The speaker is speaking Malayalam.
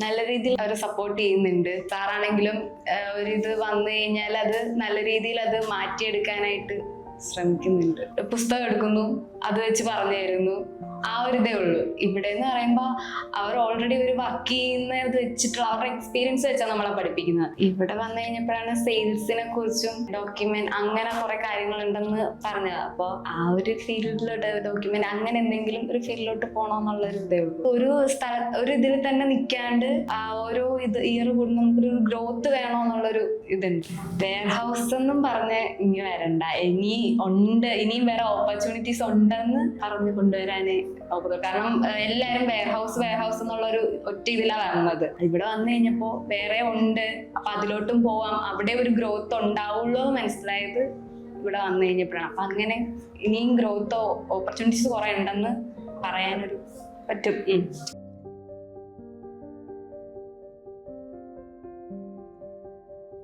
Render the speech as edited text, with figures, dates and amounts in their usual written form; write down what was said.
നല്ല രീതിയിൽ അവർ സപ്പോർട്ട് ചെയ്യുന്നുണ്ട്. സാറാണെങ്കിലും ഒരിത് വന്നു കഴിഞ്ഞാൽ അത് നല്ല രീതിയിൽ അത് മാറ്റിയെടുക്കാനായിട്ട് ശ്രമിക്കുന്നുണ്ട്. പുസ്തകം എടുക്കുന്നു, അത് വെച്ച് പറഞ്ഞു തരുന്നു, ആ ഒരു ഇതേ ഉള്ളൂ. ഇവിടെ എന്ന് പറയുമ്പോൾ അവർ ഓൾറെഡി ഒരു വർക്ക് ചെയ്യുന്നത് വെച്ചിട്ടുള്ള അവരുടെ എക്സ്പീരിയൻസ് വെച്ചാണ് നമ്മളെ പഠിപ്പിക്കുന്നത്. ഇവിടെ വന്നു കഴിഞ്ഞപ്പോഴാണ് സെയിൽസിനെ കുറിച്ചും ഡോക്യുമെന്റ് അങ്ങനെ കുറെ കാര്യങ്ങളുണ്ടെന്ന് പറഞ്ഞത്. അപ്പോൾ ആ ഒരു ഫീൽഡിലോട്ട് ഡോക്യുമെന്റ് അങ്ങനെ എന്തെങ്കിലും ഒരു ഫീൽഡിലോട്ട് പോകണമെന്നുള്ളൊരു ഇതേ ഉള്ളൂ. ഒരു ഇതിൽ തന്നെ നിൽക്കാണ്ട് ആ ഓരോ ഇയർ കൂടും നമുക്കൊരു ഗ്രോത്ത് വേണമെന്നുള്ളൊരു ഇതുണ്ട്. വെയർ ഹൗസ് എന്നും പറഞ്ഞ് ഇനി വരണ്ട, ഇനിയും വേറെ ഓപ്പർച്യൂണിറ്റീസ് ഉണ്ടെന്ന് പറഞ്ഞു കൊണ്ടുവരാനേ നോക്കുന്നത്. കാരണം എല്ലാരും വെയർ ഹൗസ് എന്നുള്ളൊരു ഒറ്റ ഇതിലാണ് വരുന്നത്. ഇവിടെ വന്നു കഴിഞ്ഞപ്പോ വേറെ ഉണ്ട്, അപ്പൊ അതിലോട്ടും പോവാം, അവിടെ ഒരു ഗ്രോത്ത് ഉണ്ടാവുള്ളൂ മനസ്സിലായത് ഇവിടെ വന്നു കഴിഞ്ഞപ്പോഴാണ്. അപ്പൊ അങ്ങനെ ഇനിയും ഗ്രോത്ത് ഓപ്പർച്യൂണിറ്റീസ് കുറെ ഉണ്ടെന്ന് പറയാനൊരു പറ്റും.